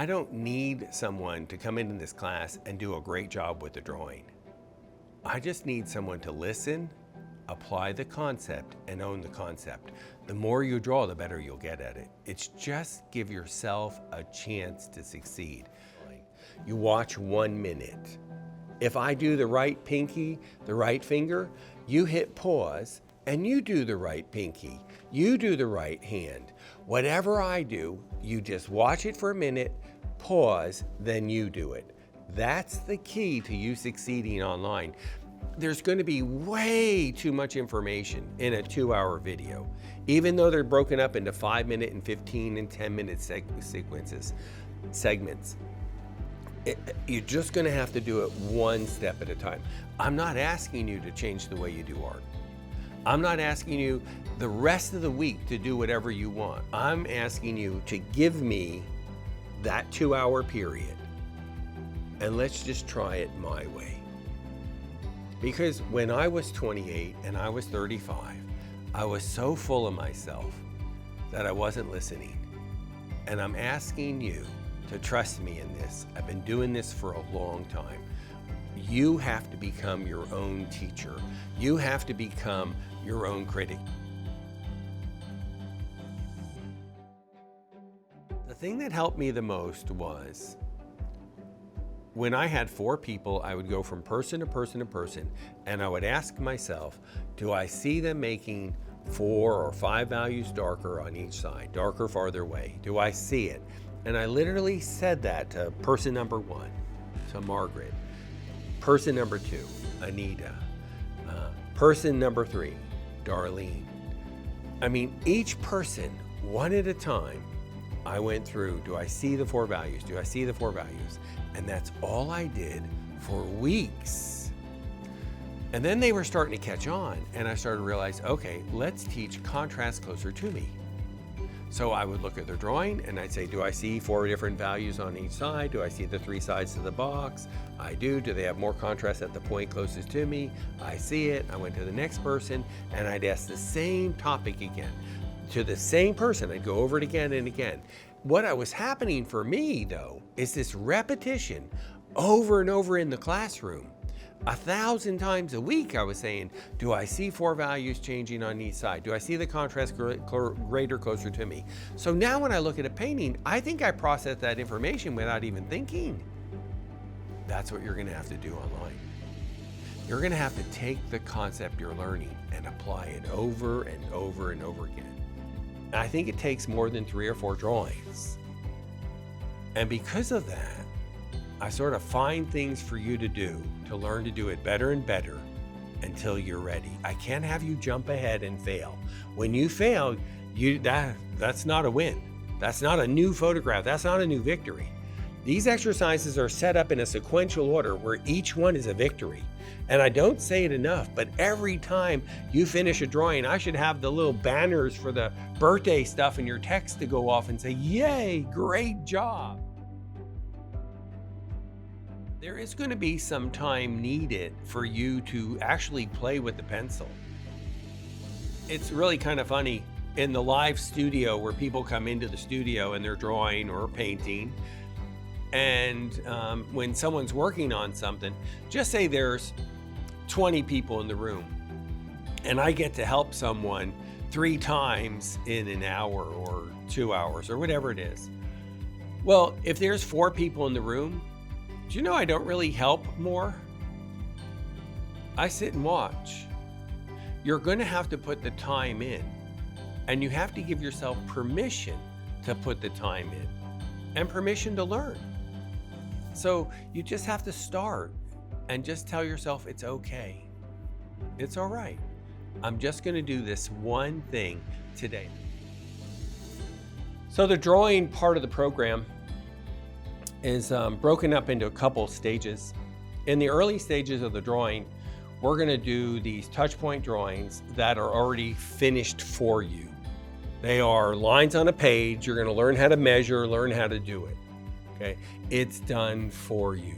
I don't need someone to come into this class and do a great job with the drawing. I just need someone to listen, apply the concept, and own the concept. The more you draw, the better you'll get at it. It's just give yourself a chance to succeed. You watch 1 minute. If I do the right pinky, the right finger, you hit pause and you do the right pinky. You do the right hand. Whatever I do, you just watch it for a minute, pause, then you do it. That's the key to you succeeding online. There's going to be way too much information in a 2-hour video, even though they're broken up into 5-minute and 15 and 10-minute segments. You're just going to have to do it one step at a time. I'm not asking you to change the way you do art. I'm not asking you the rest of the week to do whatever you want. I'm asking you to give me that 2-hour period and let's just try it my way. Because when I was 28 and I was 35, I was so full of myself that I wasn't listening. And I'm asking you to trust me in this. I've been doing this for a long time. You have to become your own teacher. You have to become your own critic. The thing that helped me the most was when I had 4 people, I would go from person to person to person, and I would ask myself, do I see them making 4 or 5 values darker on each side, darker farther away? Do I see it? And I literally said that to person number 1, to Margaret, person number 2, Anita, person number 3, Darlene. I mean, each person, one at a time, I went through, do I see the 4 values? Do I see the 4 values? And that's all I did for weeks. And then they were starting to catch on, and I started to realize, okay, let's teach contrast closer to me. So I would look at their drawing and I'd say, do I see 4 different values on each side? Do I see the 3 sides to the box? I do. Do they have more contrast at the point closest to me? I see it. I went to the next person and I'd ask the same topic again. To the same person, I'd go over it again and again. What was happening for me though, is this repetition over and over in the classroom. 1,000 times a week I was saying, do I see 4 values changing on each side? Do I see the contrast greater closer to me? So now when I look at a painting, I think I process that information without even thinking. That's what you're gonna have to do online. You're gonna have to take the concept you're learning and apply it over and over and over again. And I think it takes more than 3 or 4 drawings. And because of that, I sort of find things for you to do to learn to do it better and better until you're ready. I can't have you jump ahead and fail. When you fail, that's not a win. That's not a new photograph. That's not a new victory. These exercises are set up in a sequential order where each one is a victory. And I don't say it enough, but every time you finish a drawing, I should have the little banners for the birthday stuff in your text to go off and say, yay, great job. There is going to be some time needed for you to actually play with the pencil. It's really kind of funny in the live studio where people come into the studio and they're drawing or painting. And when someone's working on something, just say there's 20 people in the room and I get to help someone 3 times in an hour or 2 hours or whatever it is. Well, if there's 4 people in the room, do you know I don't really help more? I sit and watch. You're going to have to put the time in, and you have to give yourself permission to put the time in and permission to learn. So you just have to start and just tell yourself it's okay. It's all right. I'm just going to do this one thing today. So the drawing part of the program is broken up into a couple stages. In the early stages of the drawing, we're going to do these touch point drawings that are already finished for you. They are lines on a page. You're going to learn how to measure, learn how to do it. Okay, it's done for you.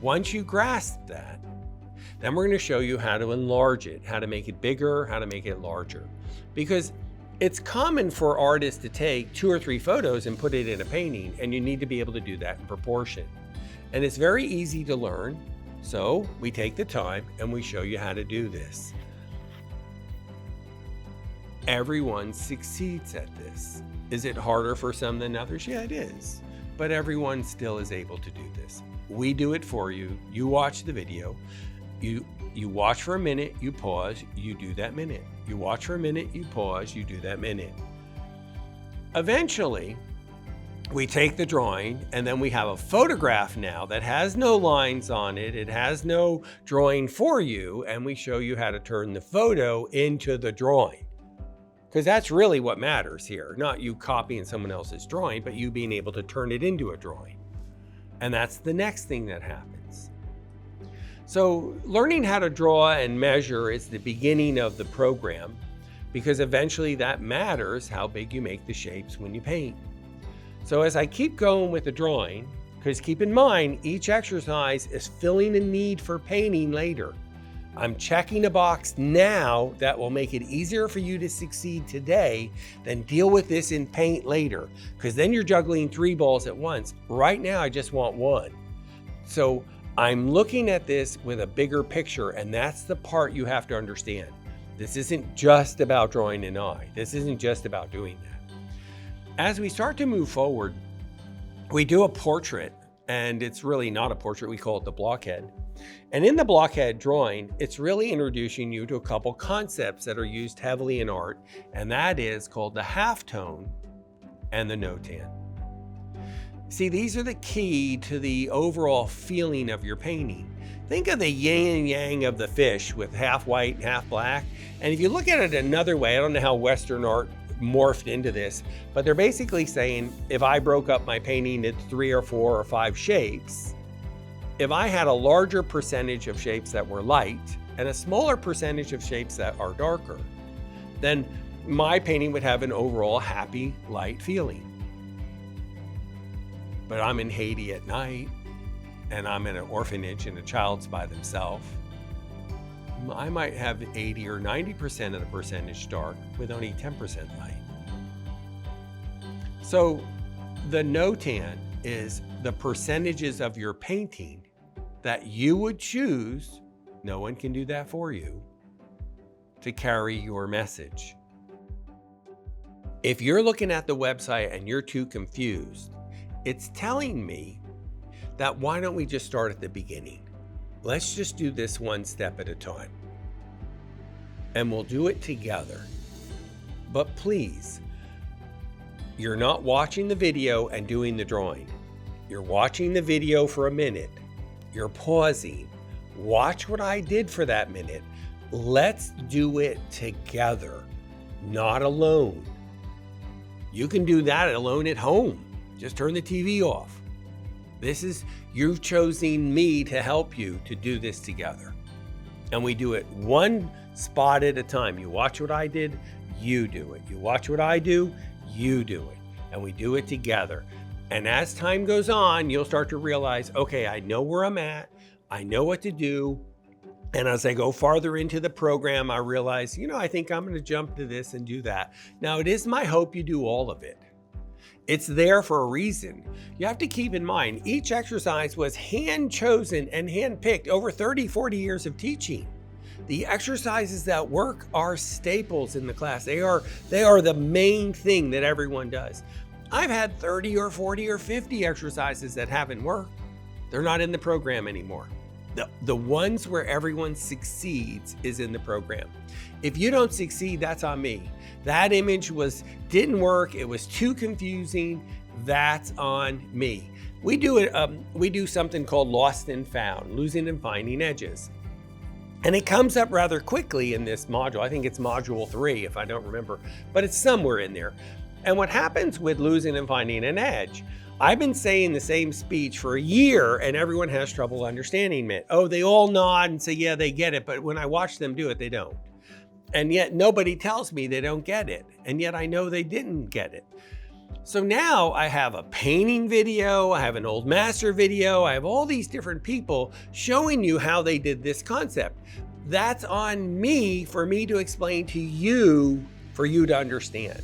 Once you grasp that, then we're going to show you how to enlarge it, how to make it bigger, how to make it larger. Because It's common for artists to take 2 or 3 photos and put it in a painting, and you need to be able to do that in proportion. And it's very easy to learn, so we take the time and we show you how to do this. Everyone succeeds at this. Is it harder for some than others? Yeah, it is. But everyone still is able to do this. We do it for you. You watch the video. You watch for a minute, you pause, you do that minute. You watch for a minute, you pause, you do that minute. Eventually, we take the drawing and then we have a photograph now that has no lines on it. It has no drawing for you, and we show you how to turn the photo into the drawing. Because that's really what matters here. Not you copying someone else's drawing, but you being able to turn it into a drawing. And that's the next thing that happens. So learning how to draw and measure is the beginning of the program, because eventually that matters how big you make the shapes when you paint. So as I keep going with the drawing, because keep in mind, each exercise is filling a need for painting later. I'm checking a box now that will make it easier for you to succeed today than deal with this in paint later, because then you're juggling 3 balls at once. Right now, I just want 1. So I'm looking at this with a bigger picture, and that's the part you have to understand. This isn't just about drawing an eye. This isn't just about doing that. As we start to move forward, we do a portrait, and it's really not a portrait. We call it the blockhead. And in the blockhead drawing, it's really introducing you to a couple concepts that are used heavily in art, and that is called the halftone and the no-tan. See, these are the key to the overall feeling of your painting. Think of the yin and yang of the fish with half white and half black. And if you look at it another way, I don't know how Western art morphed into this, but they're basically saying, if I broke up my painting into 3 or 4 or 5 shapes, if I had a larger percentage of shapes that were light and a smaller percentage of shapes that are darker, then my painting would have an overall happy, light feeling. But I'm in Haiti at night, and I'm in an orphanage and a child's by themselves. I might have 80 or 90% of the percentage dark with only 10% light. So the no-tan is the percentages of your painting that you would choose, no one can do that for you, to carry your message. If you're looking at the website and you're too confused, it's telling me that why don't we just start at the beginning? Let's just do this one step at a time. And we'll do it together. But please, you're not watching the video and doing the drawing. You're watching the video for a minute. You're pausing. Watch what I did for that minute. Let's do it together, not alone. You can do that alone at home. Just turn the TV off. You've chosen me to help you to do this together. And we do it one spot at a time. You watch what I did, you do it. You watch what I do, you do it. And we do it together. And as time goes on, you'll start to realize, okay, I know where I'm at. I know what to do. And as I go farther into the program, I realize, I think I'm going to jump to this and do that. Now, it is my hope you do all of it. It's there for a reason. You have to keep in mind, each exercise was hand-chosen and hand-picked over 30, 40 years of teaching. The exercises that work are staples in the class. They are the main thing that everyone does. I've had 30 or 40 or 50 exercises that haven't worked. They're not in the program anymore. The ones where everyone succeeds is in the program. If you don't succeed, that's on me. That image didn't work. It was too confusing. That's on me. We do something called lost and found, losing and finding edges. And it comes up rather quickly in this module. I think it's module 3, if I don't remember, but it's somewhere in there. And what happens with losing and finding an edge, I've been saying the same speech for a year and everyone has trouble understanding it. Oh, they all nod and say, yeah, they get it. But when I watch them do it, they don't. And yet nobody tells me they don't get it. And yet I know they didn't get it. So now I have a painting video, I have an old master video, I have all these different people showing you how they did this concept. That's on me for me to explain to you for you to understand.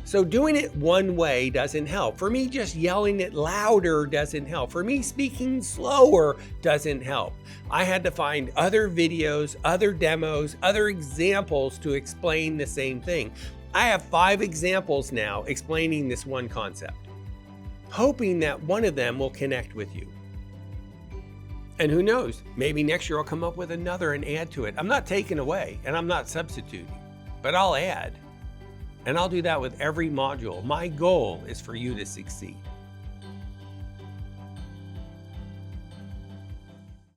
So doing it one way doesn't help. For me, just yelling it louder doesn't help. For me, speaking slower doesn't help. I had to find other videos, other demos, other examples to explain the same thing. I have 5 examples now explaining this one concept, hoping that one of them will connect with you. And who knows, maybe next year I'll come up with another and add to it. I'm not taking away and I'm not substituting, but I'll add. And I'll do that with every module. My goal is for you to succeed.